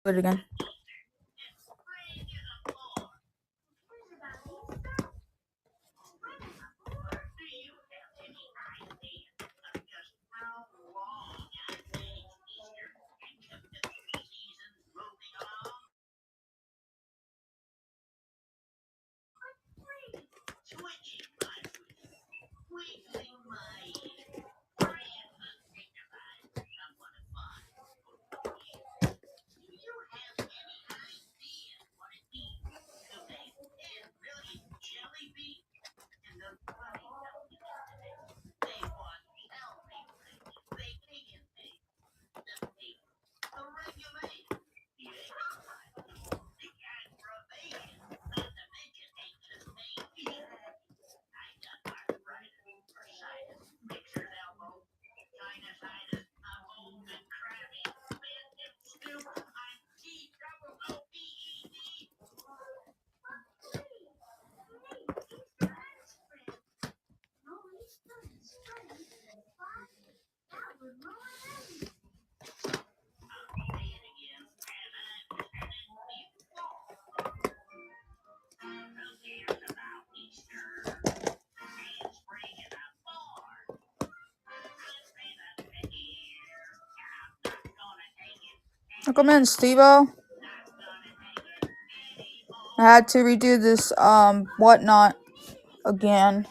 Do it again. Come in, Steve-O. I had to redo this whatnot again.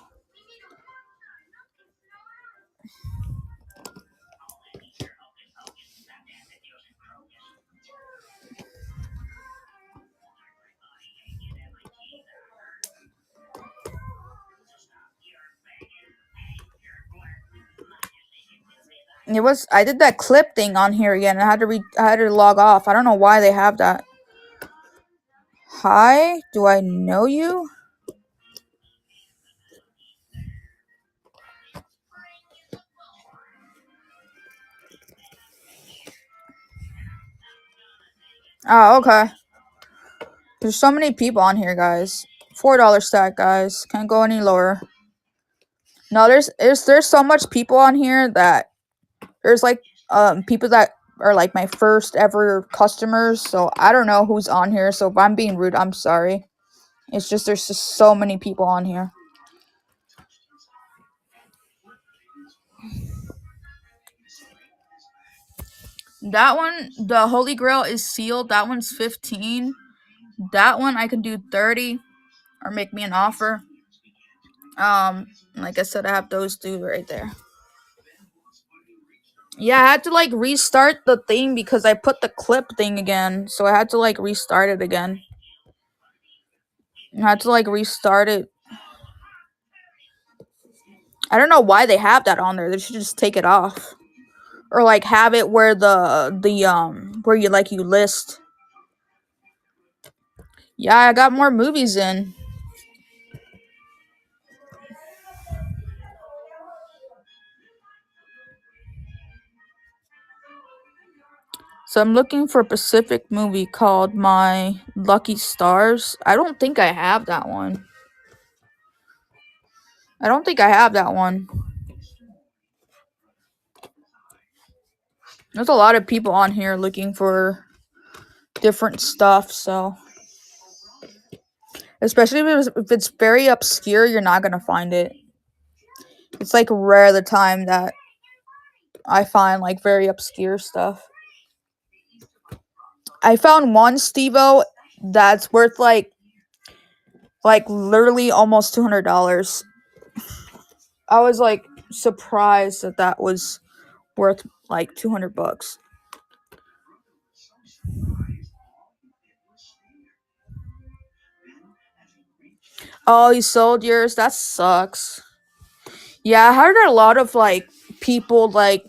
I did that clip thing on here again. I had to log off. I don't know why they have that. Hi, do I know you? Oh, okay. There's so many people on here, guys. $4 stack, guys. Can't go any lower. No, there's so much people on here that there's like people that are like my first ever customers. So I don't know who's on here. So if I'm being rude, I'm sorry. It's just there's just so many people on here. That one, the Holy Grail is sealed. That one's 15. That one I can do 30 or make me an offer. Like I said, I have those two right there. Yeah, I had to like restart the thing because I put the clip thing again. So I had to like restart it again. I had to like restart it. I don't know why they have that on there. They should just take it off. Or like have it where where you list. Yeah, I got more movies in. So I'm looking for a Pacific movie called My Lucky Stars. I don't think I have that one. I don't think I have that one. There's a lot of people on here looking for different stuff, so especially if it's very obscure, you're not gonna find it. It's like rare the time that I find like very obscure stuff. I found one Steve-O that's worth like literally almost $200. I was like surprised that was worth like $200. Oh, you sold yours? That sucks. Yeah, I heard a lot of like people like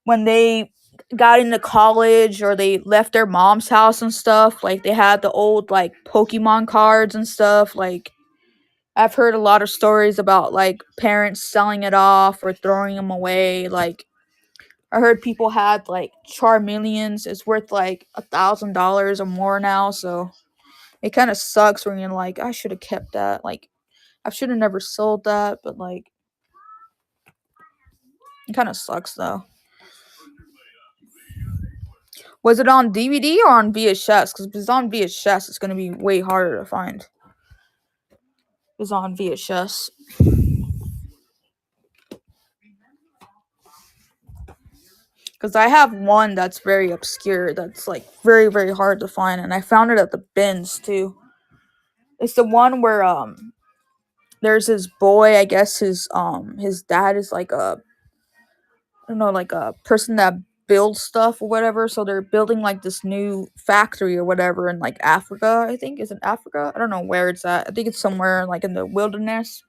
when they got into college or they left their mom's house and stuff, like they had the old like Pokemon cards and stuff. Like I've heard a lot of stories about like parents selling it off or throwing them away. Like I heard people had like Charmeleons. It's worth like $1,000 or more now. So it kind of sucks when you're like, I should have kept that. Like I should have never sold that. But like it kind of sucks though. Was it on DVD or on VHS? Because if it's on VHS, it's gonna be way harder to find. It's on VHS. Because I have one that's very obscure, that's like very, very hard to find, and I found it at the bins too. It's the one where there's this boy, I guess his dad is like a, I don't know, like a person that builds stuff or whatever. So they're building like this new factory or whatever in like Africa, I think. Is it Africa? I don't know where it's at. I think it's somewhere like in the wilderness.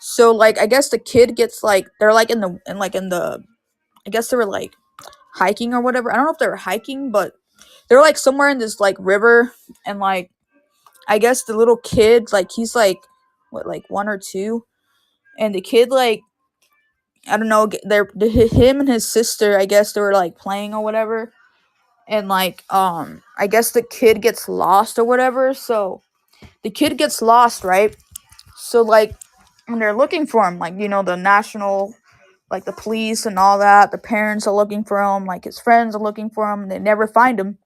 So like I guess the kid gets like they're like in the I guess they were like hiking or whatever. I don't know if they were hiking, but they're like somewhere in this like river, and like I guess the little kid, like he's like what, like 1 or 2, and the kid like I don't know, him and his sister, I guess they were like playing or whatever, and like I guess the kid gets lost or whatever. So the kid gets lost, right? So like when they're looking for him, like the national, like the police and all that, the parents are looking for him, like his friends are looking for him, and they never find him.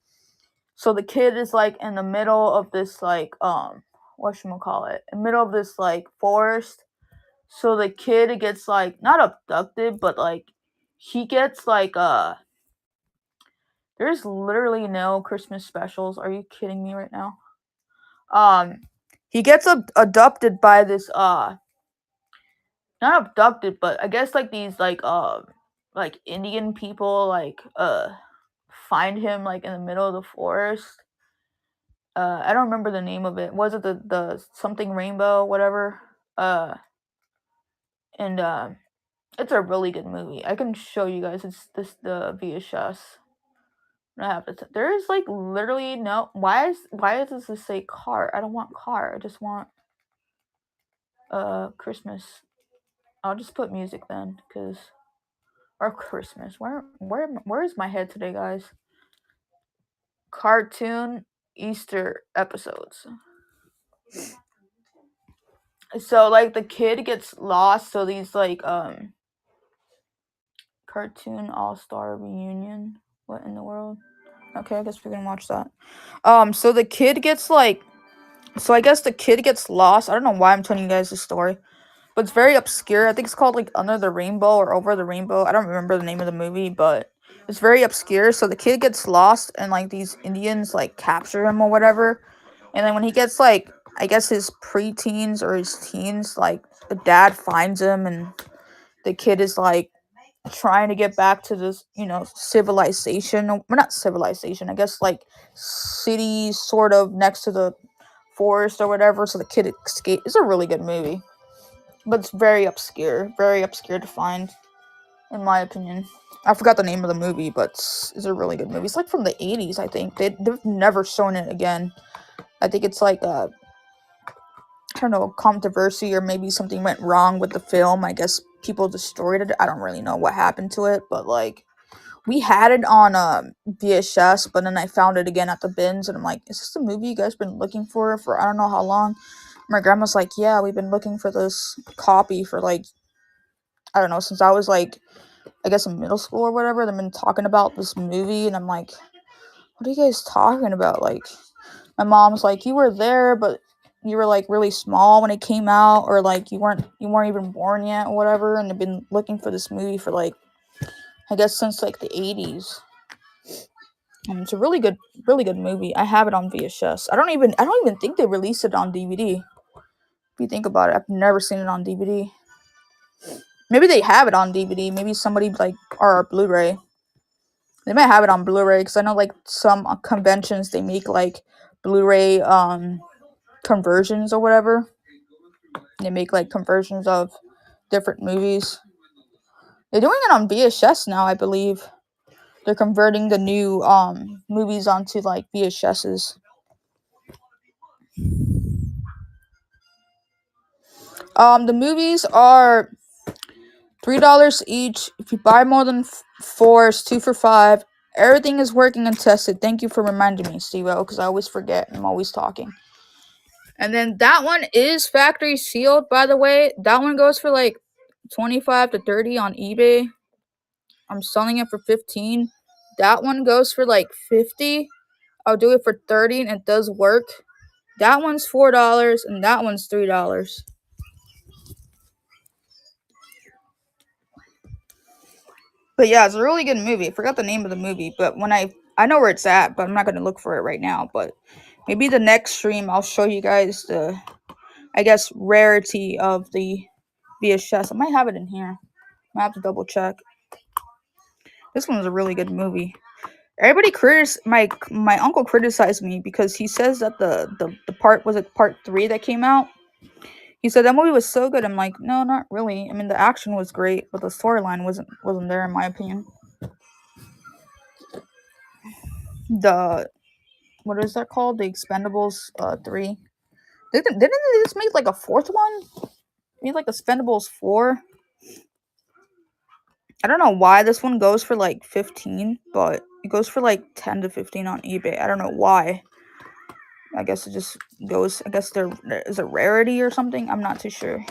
So the kid is like in the middle of this like whatchamacallit, in the middle of this like forest. So the kid gets like not abducted, but like he gets like there's literally no Christmas specials. Are you kidding me right now? He gets abducted by this not abducted, but I guess like these like Indian people like find him like in the middle of the forest. I don't remember the name of it. Was it the something rainbow, whatever? And it's a really good movie. I can show you guys. It's the VHS. I have it. There is like literally no. Why does this say car? I don't want car. I just want Christmas. I'll just put music then, cause or Christmas. Where is my head today, guys? Cartoon Easter episodes. So like the kid gets lost. So these like cartoon all star reunion. What in the world? Okay, I guess we can watch that. So the kid gets like, so I guess the kid gets lost. I don't know why I'm telling you guys this story, but it's very obscure. I think it's called like Under the Rainbow or Over the Rainbow. I don't remember the name of the movie, but it's very obscure. So the kid gets lost, and like these Indians like capture him or whatever. And then when he gets like, I guess his preteens or his teens, like the dad finds him, and the kid is like trying to get back to this, civilization. Well, not civilization. I guess like city sort of next to the forest or whatever. So the kid escape. It's a really good movie, but it's very obscure to find, in my opinion. I forgot the name of the movie, but it's a really good movie. It's like from the 80s, I think. They've never shown it again. I think it's like I don't know, controversy, or maybe something went wrong with the film. I guess people destroyed it. I don't really know what happened to it, but like we had it on VHS, but then I found it again at the bins, and I'm like, is this the movie you guys been looking for I don't know how long? My grandma's like, yeah, we've been looking for this copy for like, I don't know, since I was like, I guess in middle school or whatever. They've been talking about this movie, and I'm like, what are you guys talking about? Like, my mom's like, you were there, but you were like really small when it came out, or like you weren't even born yet or whatever. And they've been looking for this movie for like, I guess since like the 80s. And it's a really good movie. I have it on VHS. I don't even think they released it on DVD. If you think about it, I've never seen it on DVD. Maybe they have it on DVD. Maybe somebody like, or Blu-ray. They might have it on Blu-ray, because I know like some conventions they make like Blu-ray conversions or whatever. They make like conversions of different movies. They're doing it on VHS now, I believe. They're converting the new movies onto like VHSs. The movies are $3 each. If you buy more than four, it's 2 for $5. Everything is working and tested. Thank you for reminding me, Steve-O, because I always forget. I'm always talking. And then that one is factory sealed, by the way. That one goes for like 25 to 30 on eBay. I'm selling it for 15. That one goes for like 50. I'll do it for 30 and it does work. That one's $4 and that one's $3. But yeah, it's a really good movie. I forgot the name of the movie, but when I know where it's at, but I'm not gonna look for it right now. But maybe the next stream I'll show you guys the, I guess, rarity of the VHS. I might have it in here. I have to double check. This one's a really good movie. Everybody my uncle criticized me because he says that the part, was it part 3 that came out? He said that movie was so good. I'm like, no, not really. I mean, the action was great, but the storyline wasn't there in my opinion. The, what is that called? The Expendables 3. Didn't they just make like a fourth one? Made like Expendables 4. I don't know why this one goes for like 15, but it goes for like 10 to 15 on eBay. I don't know why. I guess it just goes. I guess there is a rarity or something. I'm not too sure.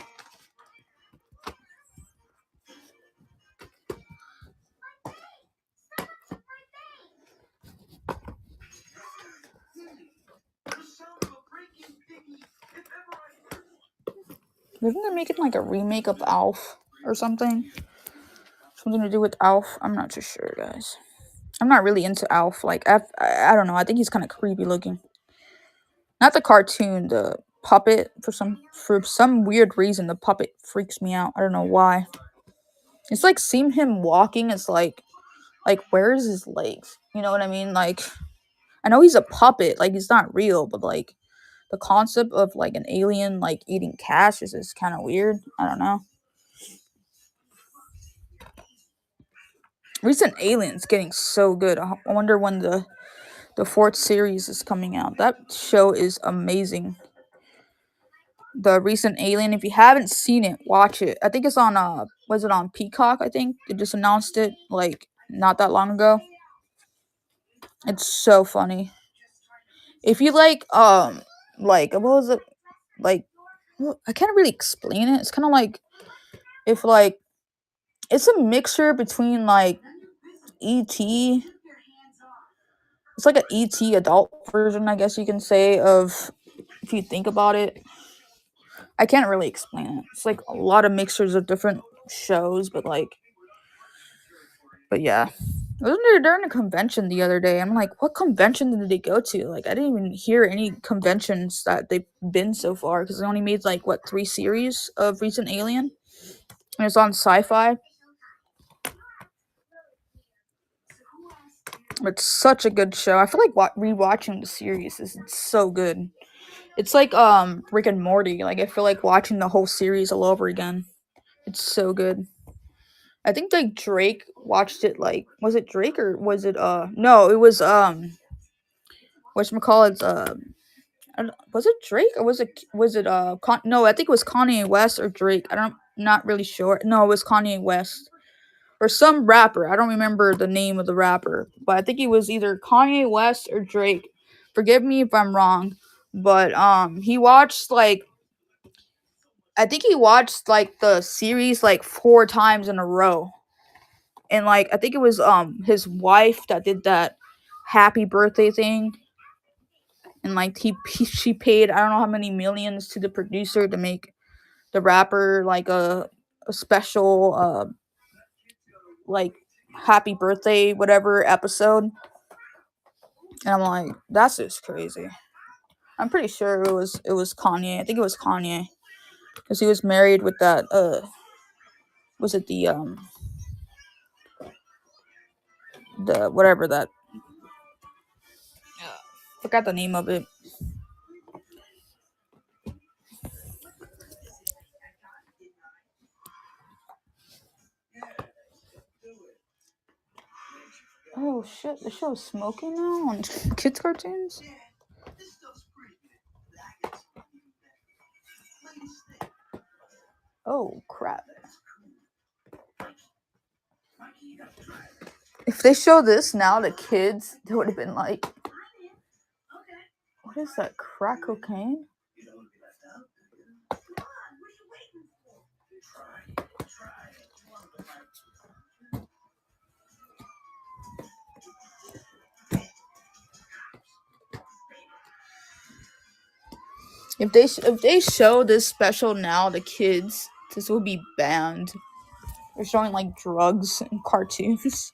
Isn't they making like a remake of Alf or something? Something to do with Alf? I'm not too sure, guys. I'm not really into Alf. Like, I don't know. I think he's kind of creepy looking. Not the cartoon, the puppet. For some weird reason, the puppet freaks me out. I don't know why. It's like seeing him walking. It's like where's his legs? You know what I mean? Like, I know he's a puppet. Like, he's not real, but like the concept of like an alien like eating cash is just kind of weird. I don't know. Recent Alien's getting so good. I wonder when the fourth series is coming out. That show is amazing. The Recent Alien. If you haven't seen it, watch it. I think it's on was it on Peacock? I think they just announced it like not that long ago. It's so funny. If you like what was it like? Well, I can't really explain it. It's kind of like if like it's a mixture between like ET. It's like an ET adult version, I guess you can say, of if you think about it. I can't really explain it. It's like a lot of mixtures of different shows, but yeah. I was during a convention the other day. I'm like, what convention did they go to? Like, I didn't even hear any conventions that they've been so far because they only made like what 3 series of Recent Alien, and it's on Sci-Fi. It's such a good show. I feel like rewatching the series is so good. It's like Rick and Morty. Like I feel like watching the whole series all over again. It's so good. I think like Drake watched it. Like, was it Drake or was it no, it was whatchamacallit's was it Drake or was it no, I think it was Kanye West or Drake. Not really sure. No, it was Kanye West or some rapper. I don't remember the name of the rapper, but I think it was either Kanye West or Drake. Forgive me if I'm wrong, but he watched like I think he watched like the series like 4 times in a row. And like I think it was his wife that did that happy birthday thing, and like she paid I don't know how many millions to the producer to make the rapper like a special like happy birthday whatever episode. And I'm like, that's just crazy. I'm pretty sure it was Kanye. I think it was Kanye because he was married with that was it the whatever that forgot the name of it. Oh shit, the show's smoking now on kids cartoons. Oh crap. If they show this now to kids, they would have been like, what is that, crack cocaine? If they show this special now to kids, this will be banned. They're showing like drugs and cartoons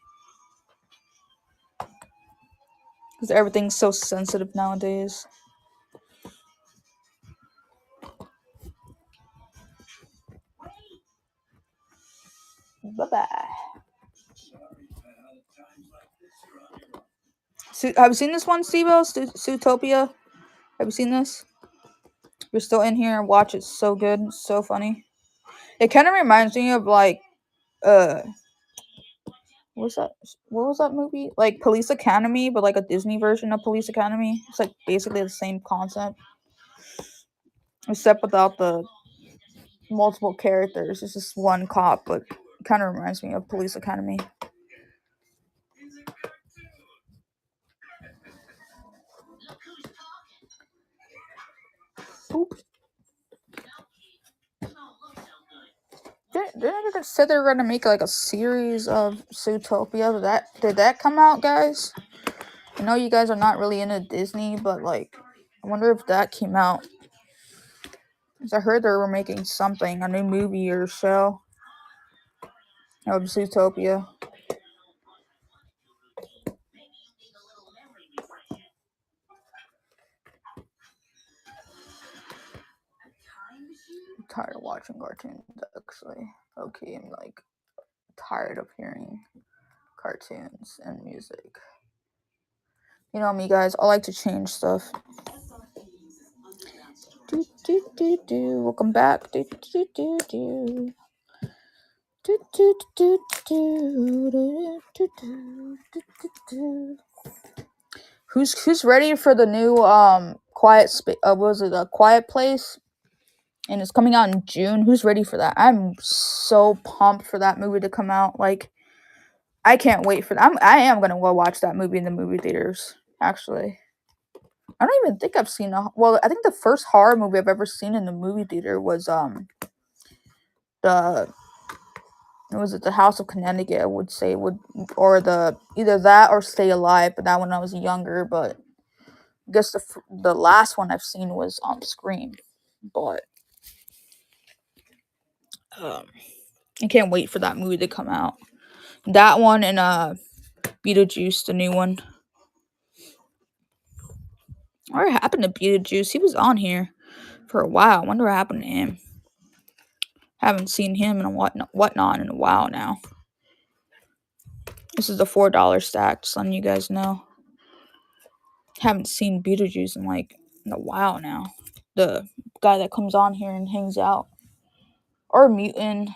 because everything's so sensitive nowadays. Bye bye. Have you seen this one, Stevo? Zootopia? Have you seen this? You're still in here and watch it. So good. It's so funny. It kind of reminds me of like uh what's that? What was that movie? Like Police Academy, but like a Disney version of Police Academy. It's like basically the same concept, except without the multiple characters. It's just one cop, but kind of reminds me of Police Academy. Oops. They said they were gonna make like a series of Zootopia. Did that come out, guys? I know you guys are not really into Disney, but like, I wonder if that came out. Cause I heard they were making something, a new movie or show of Zootopia. I'm tired of watching cartoons, actually. Okay, I'm like tired of hearing cartoons and music. You know me, guys. I like to change stuff. Welcome back. Who's ready for the new what was it, A Quiet Place? And it's coming out in June. Who's ready for that? I'm so pumped for that movie to come out. Like, I can't wait for that. I am gonna go watch that movie in the movie theaters. Actually, I don't even think I've seen well, I think the first horror movie I've ever seen in the movie theater was the was it The House of Connecticut? I would say or the either that or Stay Alive. But that when I was younger. But I guess the last one I've seen was Scream. But I can't wait for that movie to come out. That one and Beetlejuice, the new one. What happened to Beetlejuice? He was on here for a while. I wonder what happened to him. Haven't seen him in a whatnot in a while now. This is the $4 stack, just letting you guys know. Haven't seen Beetlejuice in a while now. The guy that comes on here and hangs out. Or Mutant.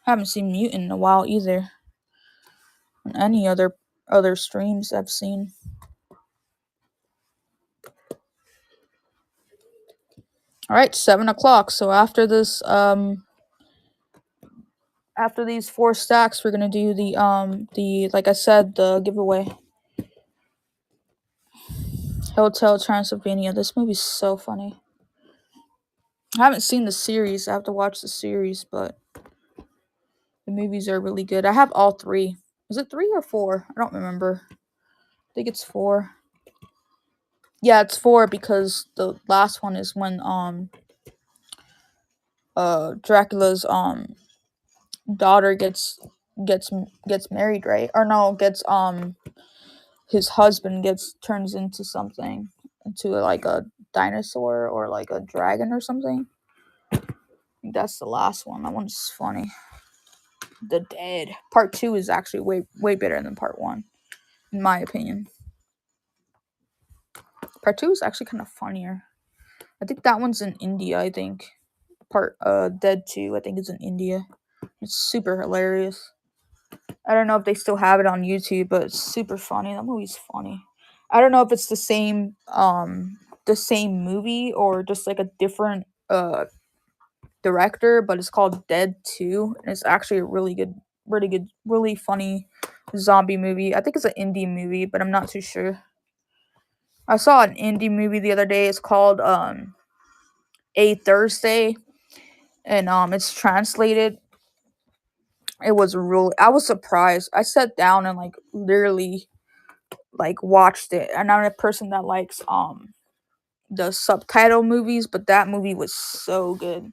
Haven't seen Mutant in a while either. On any other streams I've seen. Alright, 7 o'clock. So after this, after these 4 stacks, we're gonna do the like I said, the giveaway. Hotel Transylvania. This movie's so funny. I haven't seen the series. I have to watch the series, but the movies are really good. I have all 3. Is it 3 or 4? I don't remember. I think it's 4. Yeah, it's 4 because the last one is when Dracula's daughter gets married, right? Or no, gets his husband turns into something, into like a dinosaur or like a dragon or something. I think that's the last one. That one's funny. The Dead. Part 2 is actually way better than part 1, in my opinion. Part 2 is actually kind of funnier. I think that one's in India, I think. Dead 2, I think, is in India. It's super hilarious. I don't know if they still have it on YouTube, but it's super funny. That movie's funny. I don't know if it's the same movie or just like a different director, but it's called Dead 2, and it's actually a really good, really funny zombie movie. I think it's an indie movie, but I'm not too sure. I saw an indie movie the other day. It's called A Thursday, and it's translated. I was surprised. I sat down and like literally like watched it, and I'm a person that likes the subtitle movies, but that movie was so good.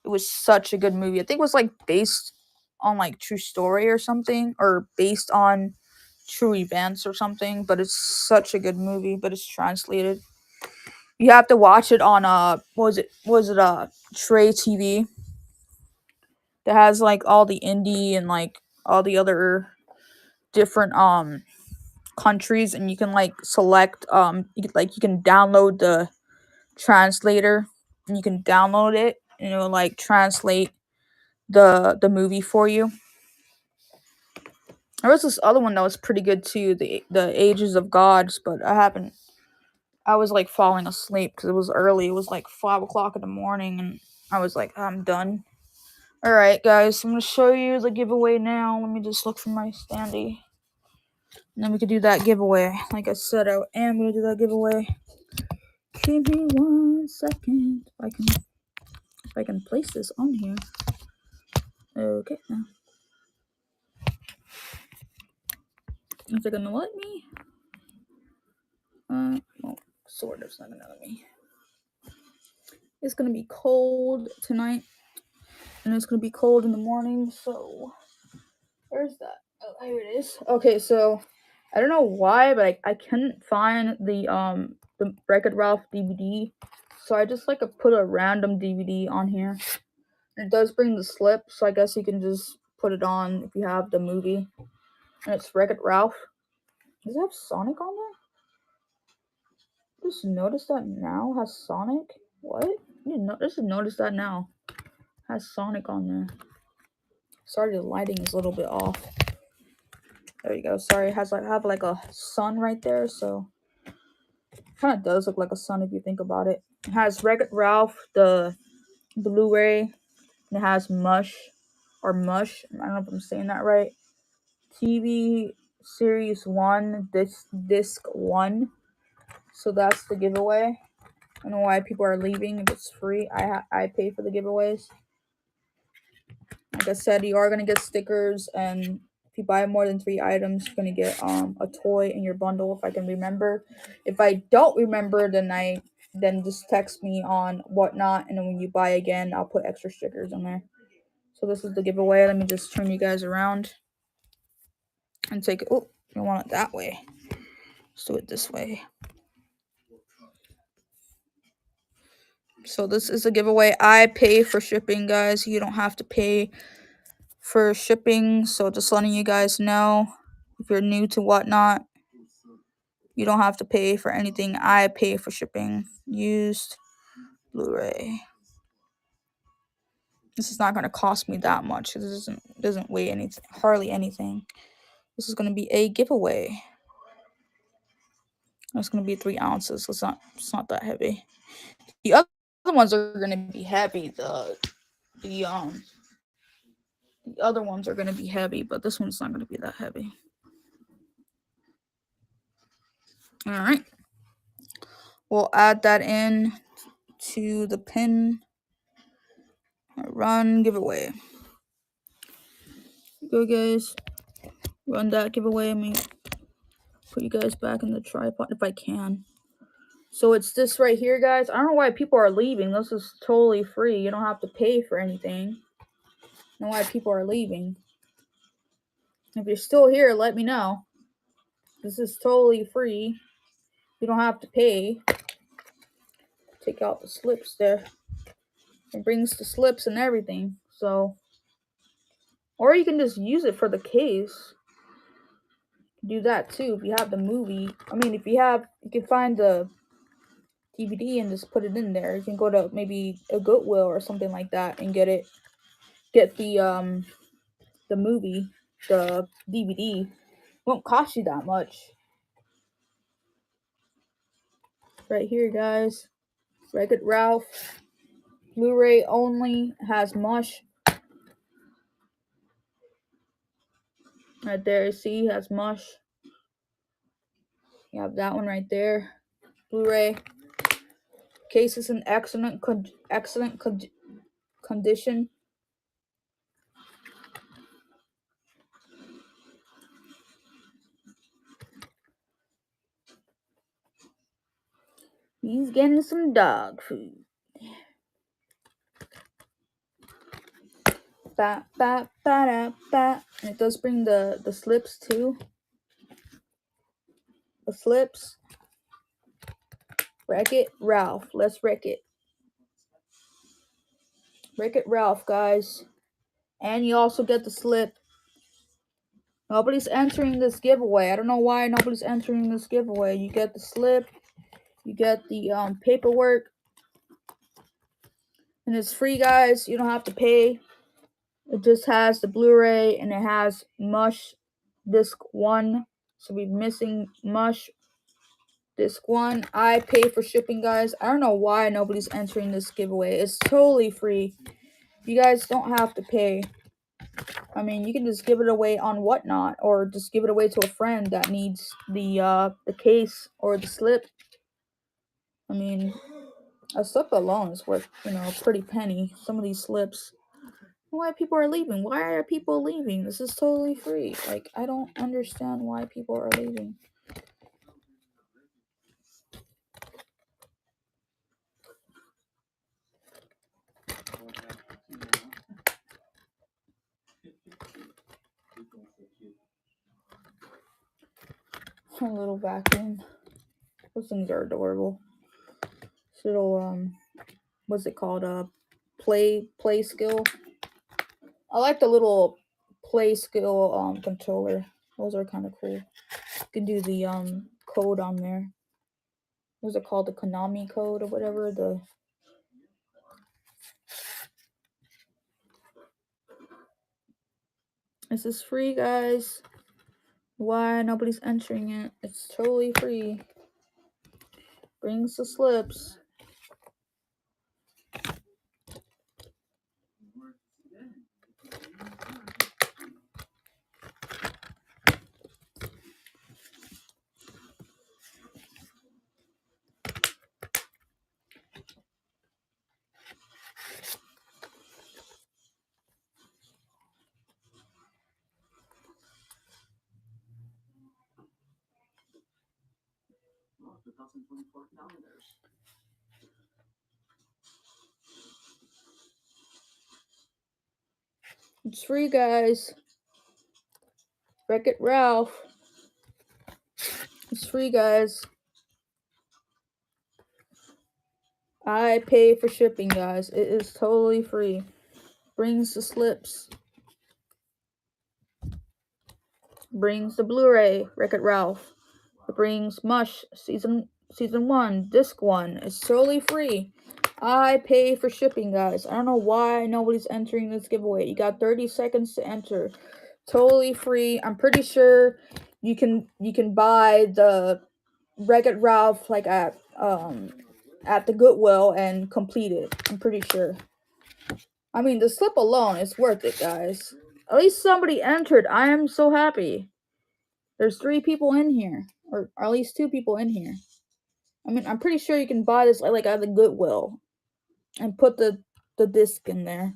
It was such a good movie. I think it was like based on like true story or something, or based on true events or something. But it's such a good movie. But it's translated. You have to watch it on what was it? Was it Tray TV? That has like all the indie and like all the other different countries, and you can like select you can download the translator, and you can download it, and it'll like translate the movie for you. There was this other one that was pretty good too, the Ages of Gods, but I was like falling asleep because it was early. It was like 5 o'clock in the morning, and I was like, I'm done. All right, guys, I'm gonna show you the giveaway now. Let me just look for my standee, and then we can do that giveaway. Like I said, I am gonna do that giveaway. Give me 1 second. If I can place this on here. Okay, now. Is it gonna let me? Well, sort of. It's not gonna let me. It's gonna be cold tonight, and it's gonna be cold in the morning. So, where's that? Oh, here it is. Okay, so I don't know why, but I couldn't find the Wreck-It Ralph DVD, so I just like put a random DVD on here. It does bring the slip, so I guess you can just put it on if you have the movie. And it's Wreck-It Ralph. Does it have Sonic on there? Just notice that now has Sonic. What? Just notice that now has Sonic on there. Sorry, the lighting is a little bit off. There you go. Sorry, it has like have like a sun right there, so kind of does look like a sun if you think about it. It has Wreck-It Ralph, the Blu-ray. And it has Mush. I don't know if I'm saying that right. TV Series 1, disc 1. So that's the giveaway. I don't know why people are leaving if it's free. I pay for the giveaways. Like I said, you are gonna get stickers, and if you buy more than 3 items, you're gonna get a toy in your bundle. If I can remember, if I don't remember, then just text me on whatnot, and then when you buy again, I'll put extra stickers in there. So this is the giveaway. Let me just turn you guys around and take it. Oh, you want it that way? Let's do it this way. So this is a giveaway. I pay for shipping, guys. You don't have to pay for shipping. So just letting you guys know, if you're new to whatnot, you don't have to pay for anything. I pay for shipping. Used Blu-ray. This is not going to cost me that much. This doesn't weigh anything, hardly anything. This is going to be a giveaway. It's going to be 3 ounces. So it's not that heavy. The other ones are going to be heavy. The other ones are going to be heavy, but this one's not going to be that heavy. All right. We'll add that in to the pin. Run giveaway. Go, guys. Run that giveaway. Let me put you guys back in the tripod if I can. So it's this right here, guys. I don't know why people are leaving. This is totally free. You don't have to pay for anything. I don't know why people are leaving. If you're still here, let me know. This is totally free. You don't have to pay. Take out the slips there. It brings the slips and everything. So, or you can just use it for the case. Do that too if you have the movie. I mean, if you can find the DVD and just put it in there. You can go to maybe a Goodwill or something like that and get the movie, the DVD. It won't cost you that much. Right here, guys. Wreck-It Ralph. Blu-ray only. Has Mush. Right there, see, has Mush. You have that one right there. Blu-ray. Case is in excellent condition. He's getting some dog food. Ba ba ba da ba. And it does bring the slips too. The slips. Wreck-It Ralph. Let's wreck it. Wreck-It Ralph, guys. And you also get the slip. Nobody's entering this giveaway. I don't know why nobody's entering this giveaway. You get the slip. You get the paperwork. And it's free, guys. You don't have to pay. It just has the Blu-ray and it has Mush Disc 1. So we're missing Mush Disc 1. I pay for shipping, guys. I don't know why nobody's entering this giveaway. It's totally free. You guys don't have to pay. I mean, you can just give it away on Whatnot, or just give it away to a friend that needs the case or the slip. I mean, a slip alone is worth, a pretty penny. Some of these slips. Why people are leaving? Why are people leaving? This is totally free. Like, I don't understand why people are leaving. A little vacuum. Those things are adorable. This little what's it called? Play skill. I like the little play skill controller. Those are kind of cool. You can do the code on there. What's it called? The Konami code or whatever. This is free, guys. Why nobody's entering it? It's totally free. Brings the slips. It's free, guys. Wreck-It Ralph. It's free, guys. I pay for shipping, guys. It is totally free. Brings the slips. Brings the Blu-ray, Wreck-It Ralph. It brings Mush season 1, disc 1. It's totally free. I pay for shipping, guys. I don't know why nobody's entering this giveaway. You got 30 seconds to enter. Totally free. I'm pretty sure you can buy the Wreck-It Ralph like at the Goodwill and complete it. I'm pretty sure. I mean, the slip alone is worth it, guys. At least somebody entered. I am so happy. There's 3 people in here, or at least 2 people in here. I mean, I'm pretty sure you can buy this like at the Goodwill and put the disc in there.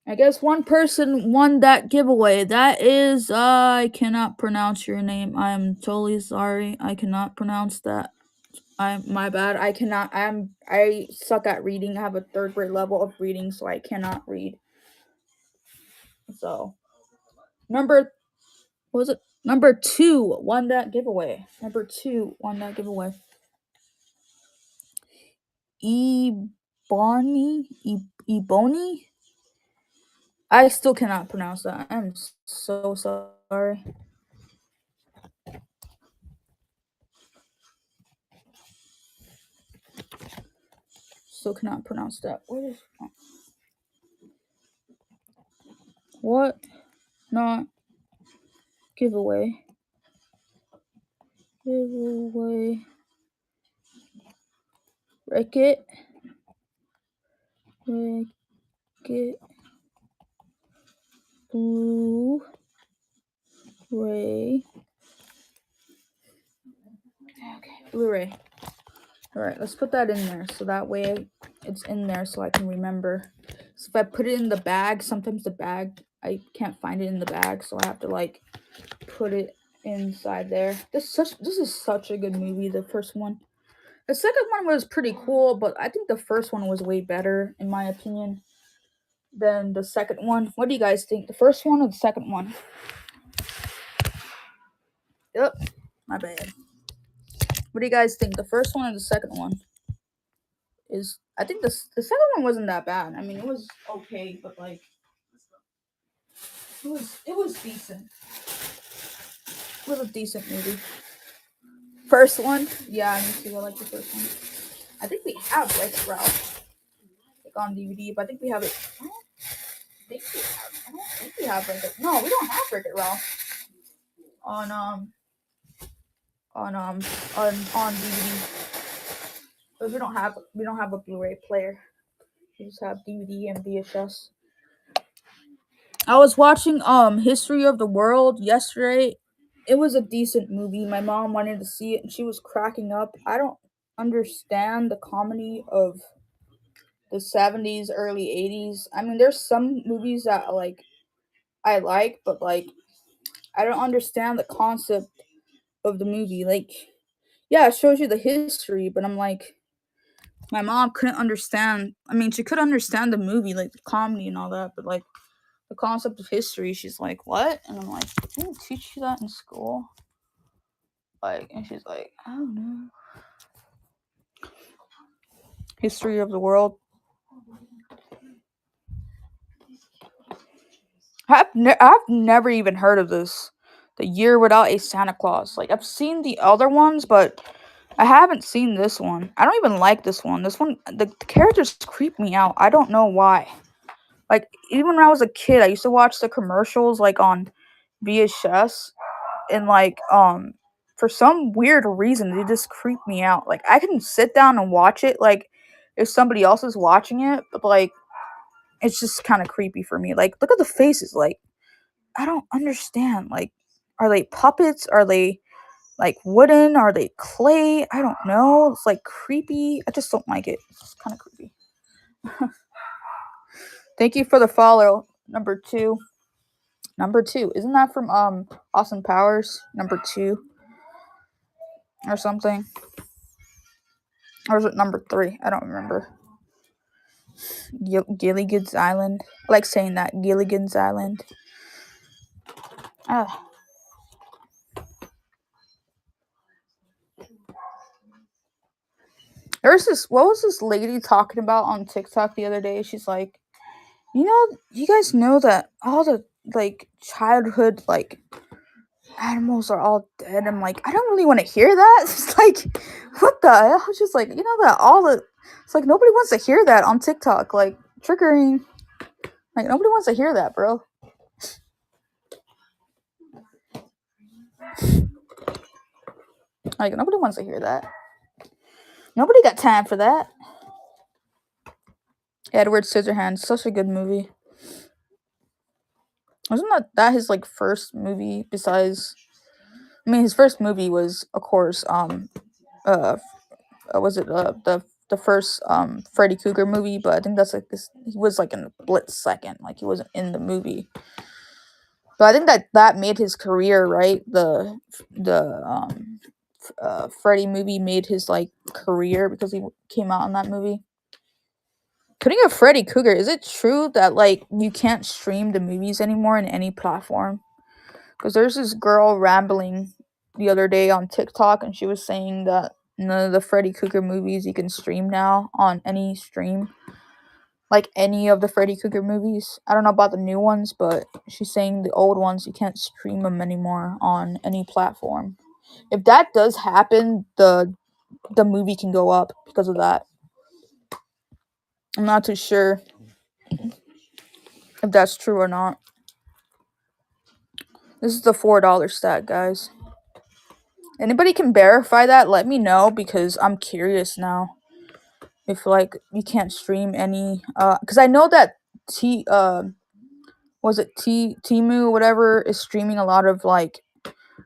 I guess one person won that giveaway. That is, I cannot pronounce your name. I am totally sorry. I cannot pronounce that. My bad. I suck at reading. I have a 3rd grade level of reading, so I cannot read. So, number 2 won that giveaway. Number 2 won that giveaway. Ebony? I still cannot pronounce that. I'm so sorry. Still cannot pronounce that. What? Not giveaway. Giveaway. Wreck-It. Blu-ray. Okay, Blu-ray. Alright, let's put that in there so that way it's in there so I can remember. So if I put it in the bag, sometimes the bag, I can't find it in the bag, so I have to like put it inside there. This is such a good movie. The first one. The second one was pretty cool, but I think the first one was way better, in my opinion, than the second one. What do you guys think? The first one or the second one? Yep, my bad. What do you guys think? The first one or the second one? I think the second one wasn't that bad. I mean, it was okay, but like it was decent. It was a decent movie. First one, yeah, me too. I like the first one. I think we have Wreck-It Ralph like on DVD, but I think we have it. I don't think we have Wreck-It. No, we don't have Wreck-It Ralph on on DVD. But we don't have a Blu-ray player. We just have DVD and VHS. I was watching History of the World yesterday. It was a decent movie. My mom wanted to see it and she was cracking up. I don't understand the comedy of the 70s, early 80s. I mean, there's some movies that like I like, but like I don't understand the concept of the movie. Like, yeah, it shows you the history, but I'm like, my mom couldn't understand. I mean, she could understand the movie, like the comedy and all that, but like the concept of history, she's like, what? And I'm like, didn't teach you that in school? Like, and she's like, I don't know. History of the world. I've never even heard of this. The Year Without a Santa Claus. Like, I've seen the other ones, but I haven't seen this one. I don't even like this one. This one, the characters creep me out. I don't know why. Like, even when I was a kid, I used to watch the commercials, like, on VHS. And, like, for some weird reason, they just creep me out. Like, I can sit down and watch it, like, if somebody else is watching it, but, like, it's just kind of creepy for me. Like, look at the faces. Like, I don't understand. Like, are they puppets? Are they like wooden? Are they clay? I don't know. It's like creepy. I just don't like it. It's kind of creepy. Thank you for the follow. Number two. Number two. Isn't that from Austin Powers? Number two. Or something. Or is it number three? I don't remember. Gilligan's Island. I like saying that. Gilligan's Island. Ah. What was this lady talking about on TikTok the other day? She's like, you guys know that all the like childhood like animals are all dead. I'm like, I don't really want to hear that. It's like, what the hell? It's just like, that it's like nobody wants to hear that on TikTok. Like, triggering. Like, nobody wants to hear that, bro. Like, nobody wants to hear that. Nobody got time for that. Edward Scissorhands, such a good movie. Wasn't that his like first movie besides? I mean, his first movie was, of course, was it the first Freddy Krueger movie? But I think that's like this. He was like in a split second, like he wasn't in the movie. But I think that made his career, right? The Freddy movie made his like career because he came out in that movie. Putting a Freddy Krueger, is it true that like you can't stream the movies anymore in any platform? Because there's this girl rambling the other day on TikTok, and she was saying that none of the Freddy Krueger movies you can stream now on any stream. Like any of the Freddy Krueger movies. I don't know about the new ones, but she's saying the old ones you can't stream them anymore on any platform. If that does happen, the movie can go up because of that. I'm not too sure if that's true or not. This is the $4 stat, guys. Anybody can verify that? Let me know because I'm curious now. If like you can't stream any, because I know that was it Timu whatever is streaming a lot of like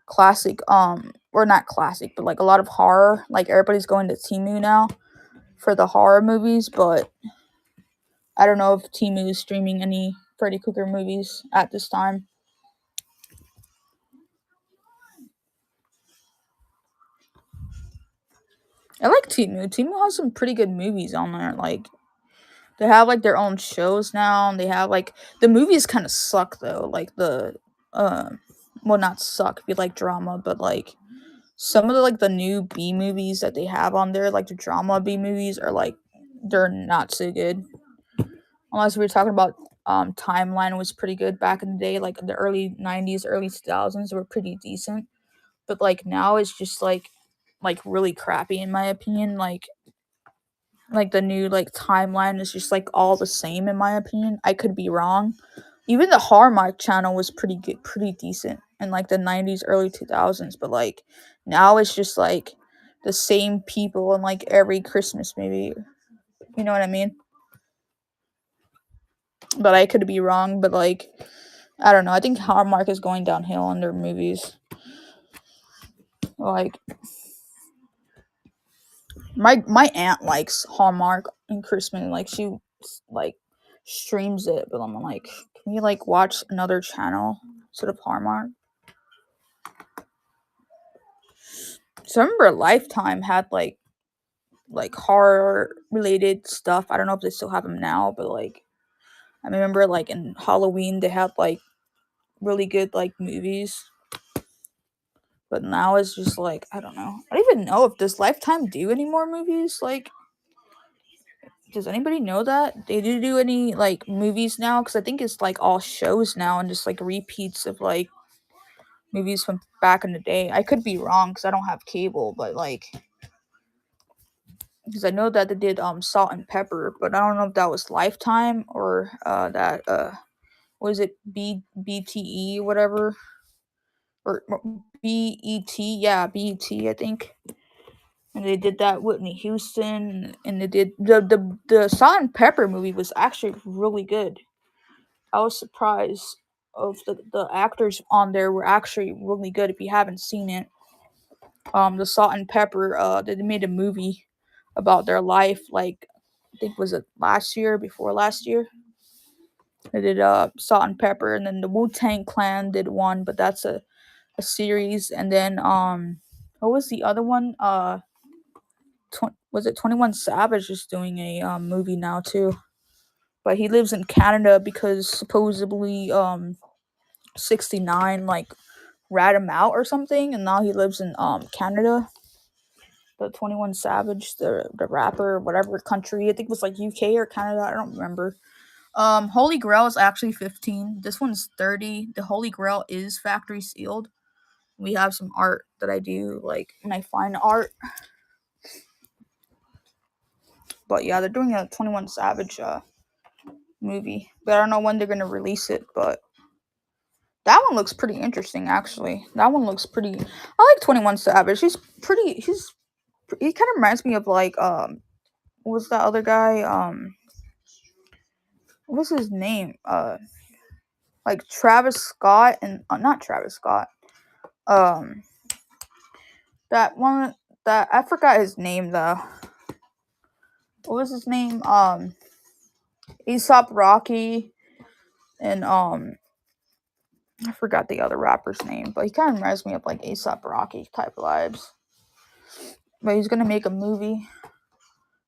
classic or not classic but like a lot of horror. Like everybody's going to Timu now for the horror movies, but I don't know if Timu is streaming any Freddy Krueger movies at this time. I like Timu. Timu has some pretty good movies on there. Like they have like their own shows now, and they have like the movies kind of suck though. Like the uh, well, not suck if you like drama, but like some of the like the new B movies that they have on there, like the drama B movies, are like they're not so good. Unless we were talking about Timeline was pretty good back in the day, like the early '90s, early 2000s were pretty decent. But like now it's just like really crappy in my opinion. Like the new like Timeline is just like all the same in my opinion. I could be wrong. Even the Hallmark channel was pretty good, pretty decent in like the '90s, early 2000s. But like now it's just like the same people in like every Christmas movie. You know what I mean? But I could be wrong. But like I don't know. I think Hallmark is going downhill on their movies. Like my aunt likes Hallmark and Christmas. Like she like streams it, but I'm like, can you like watch another channel instead of Hallmark? So I remember Lifetime had like horror related stuff. I don't know if they still have them now, but like I remember like in Halloween they had like really good like movies. But now it's just like I don't know. I don't even know if does Lifetime do any more movies. Like, does anybody know that they do any like movies now? Because I think it's like all shows now and just like repeats of like movies from back in the day. I could be wrong because I don't have cable, but like because I know that they did Salt and Pepper, but I don't know if that was Lifetime or that was it BTE whatever or BET, yeah, BET I think. And they did that Whitney Houston, and they did the Salt and Pepper movie was actually really good. I was surprised of the actors on there were actually really good. If you haven't seen it, the Salt and Pepper, they made a movie about their life. Like I think was it last year, before last year. They did Salt and Pepper, and then the Wu Tang Clan did one, but that's a series. And then what was the other one? Was it 21 Savage is doing a movie now too, but he lives in Canada because supposedly 69 like rat him out or something, and now he lives in Canada. The 21 Savage, the rapper, whatever country, I think it was like UK or Canada, I don't remember. Holy Grail is actually 15. This one's 30. The Holy Grail is factory sealed. We have some art that I do like when I find art. But yeah, they're doing a 21 Savage movie. But I don't know when they're gonna release it, but that one looks pretty interesting actually. That one looks pretty I like 21 Savage. He kind of reminds me of like what was that other guy? What was his name? Like Travis Scott and not Travis Scott. Um that one that I forgot his name though. What was his name? Aesop Rocky and I forgot the other rapper's name, but he kind of reminds me of like Aesop Rocky type vibes. But he's gonna make a movie.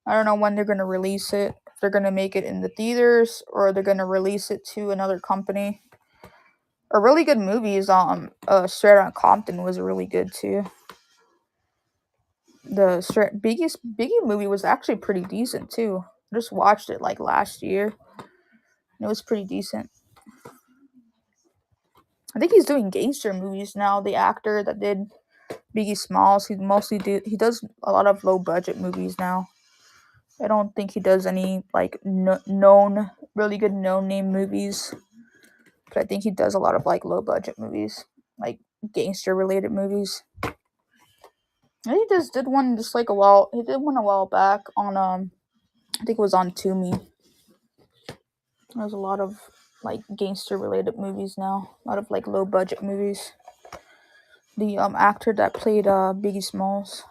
I don't know when they're gonna release it. If they're gonna make it in the theaters or they're gonna release it to another company. A really good movie is Straight Outta Compton was really good too. The Biggie movie was actually pretty decent too. I just watched it like last year. It was pretty decent. I think he's doing gangster movies now. The actor that did Biggie Smalls, he does a lot of low budget movies now. I don't think he does any like known really good known name movies, but I think he does a lot of like low budget movies, like gangster related movies. And he just did one just like a while. He did one a while back on I think it was on Toomey. There's a lot of like gangster related movies now. A lot of like low budget movies. The actor that played Biggie Smalls.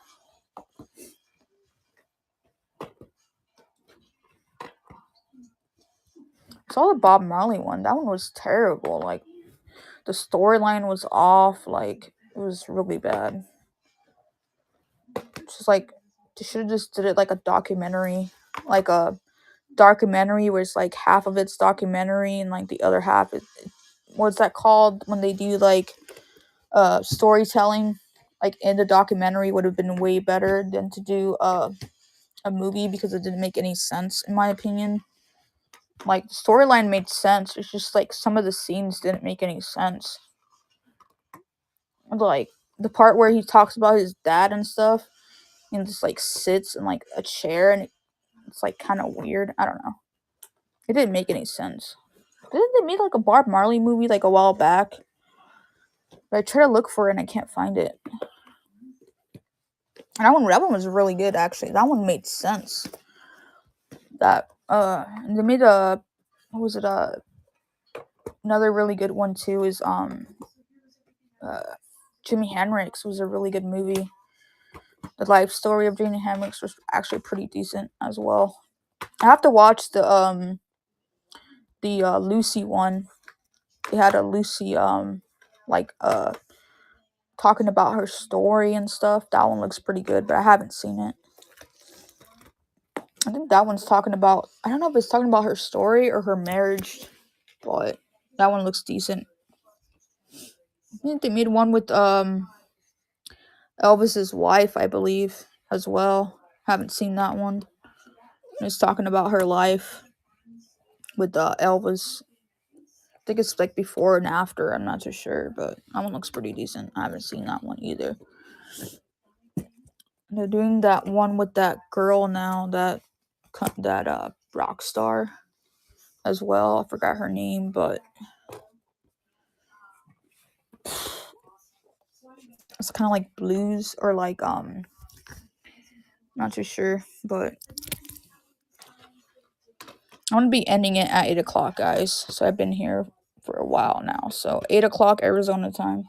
Saw the Bob Marley one. That one was terrible. Like the storyline was off. Like it was really bad. It's just like They should have just did it like a documentary, like a documentary where it's like half of it's documentary and like the other half is what's that called when they do like storytelling like in the documentary would have been way better than to do a movie because it didn't make any sense in my opinion. Like the storyline made sense. It's just like some of the scenes didn't make any sense. Like the part where he talks about his dad and stuff and just like sits in like a chair and it's like kind of weird. I don't know. It didn't make any sense. Didn't they make like a Bob Marley movie like a while back? But I try to look for it and I can't find it. And that one was really good actually. That one made sense. That they made a what was it another really good one too is uh Jimi Hendrix was a really good movie. The life story of Jimi Hendrix was actually pretty decent as well. I have to watch the Lucy one. They had a Lucy like talking about her story and stuff. That one looks pretty good, but I haven't seen it. I think that one's talking about I don't know if it's talking about her story or her marriage, but that one looks decent. I think they made one with Elvis's wife, I believe, as well. Haven't seen that one. It's talking about her life with Elvis. I think it's like before and after. I'm not too sure, but that one looks pretty decent. I haven't seen that one either. They're doing that one with that girl now, that rock star as well. I forgot her name, but it's kind of like blues or like not too sure, but I'm gonna be ending it at 8 o'clock, guys. So I've been here for a while now. So 8 o'clock Arizona time.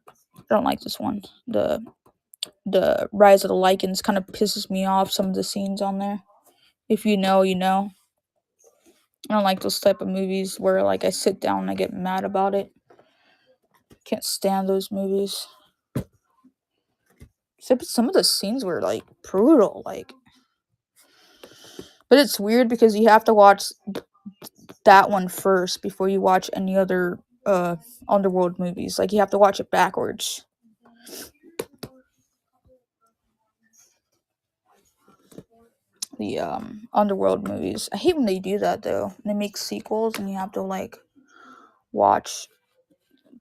I don't like this one. The Rise of the Lycans kind of pisses me off. Some of the scenes on there. If you know, you know. I don't like those type of movies where like I sit down and I get mad about it. Can't stand those movies. Some of the scenes were like brutal, like. But it's weird because you have to watch that one first before you watch any other underworld movies. Like you have to watch it backwards. The underworld movies. I hate when they do that though. They make sequels and you have to like watch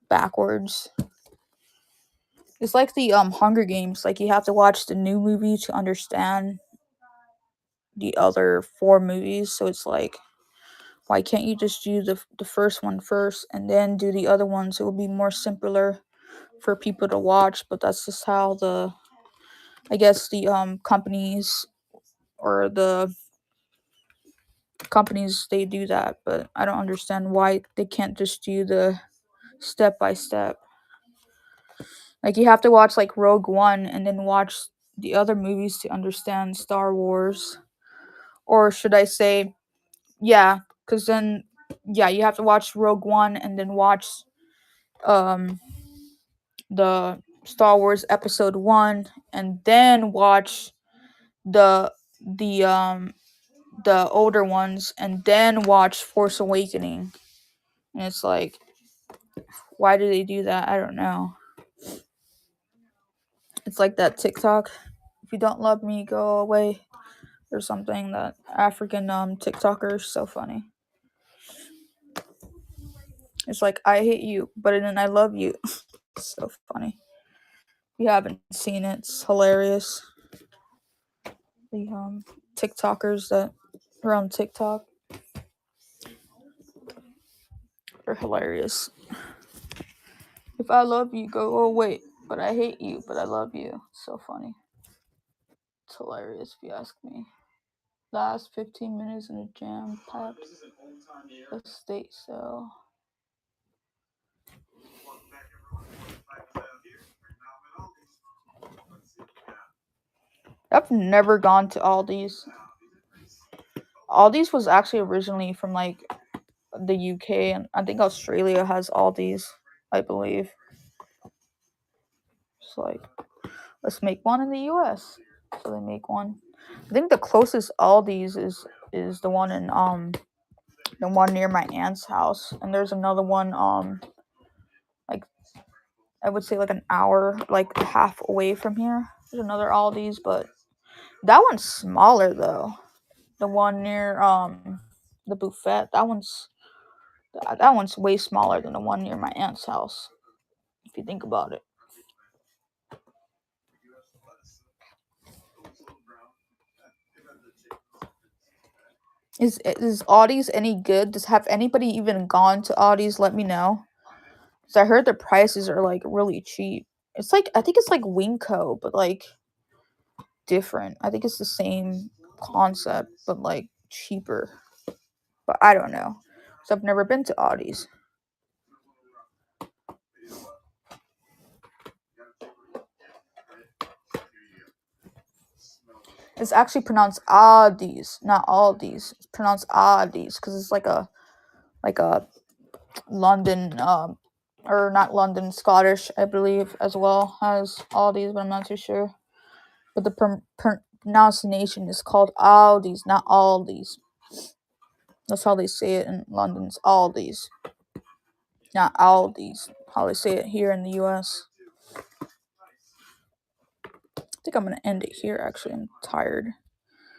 backwards. It's like the Hunger Games. Like you have to watch the new movie to understand the other four movies. So it's like, why can't you just do the first one first and then do the other ones? It would be more simpler for people to watch. But that's just how I guess the companies or the companies they do that. But I don't understand why they can't just do the step by step. Like you have to watch like Rogue One and then watch the other movies to understand Star Wars. Or should I say, yeah, because then yeah, you have to watch Rogue One and then watch um the Star Wars Episode 1 and then watch the the um the older ones and then watch Force Awakening. And it's like, why do they do that? I don't know. It's like that TikTok. If you don't love me, go away. Or something. That African TikToker is so funny. It's like I hate you, but then I love you. So funny. If you haven't seen it, it's hilarious. The TikTokers that are on TikTok are hilarious. If I love you, go away. But I hate you, but I love you. So funny. It's hilarious if you ask me. Last 15 minutes in a jam packed estate sale. I've never gone to Aldi's. Aldi's was actually originally from like the UK and I think Australia has Aldi's, I believe. It's like, let's make one in the US. so they make one. I think the closest Aldi's is the one in the one near my aunt's house, and there's another one like I would say like an hour, like half away from here. There's another Aldi's, but that one's smaller though. The one near the buffet, that one's way smaller than the one near my aunt's house. If you think about it. Is Audis any good? Does have anybody even gone to Audis? Let me know. Cause I heard the prices are like really cheap. It's like I think it's like Winco, but like different. I think it's the same concept, but like cheaper. But I don't know. So I've never been to Audis. It's actually pronounced Audis, not Aldi's. It's pronounced Audis because it's like a London or not London, Scottish, I believe, as well as Aldi's, but I'm not too sure. But the pronunciation is called Aldi's, not Aldi's. That's how they say it in London. It's Aldi's, not Aldi's. How they say it here in the U.S. I think I'm gonna end it here. Actually, I'm tired.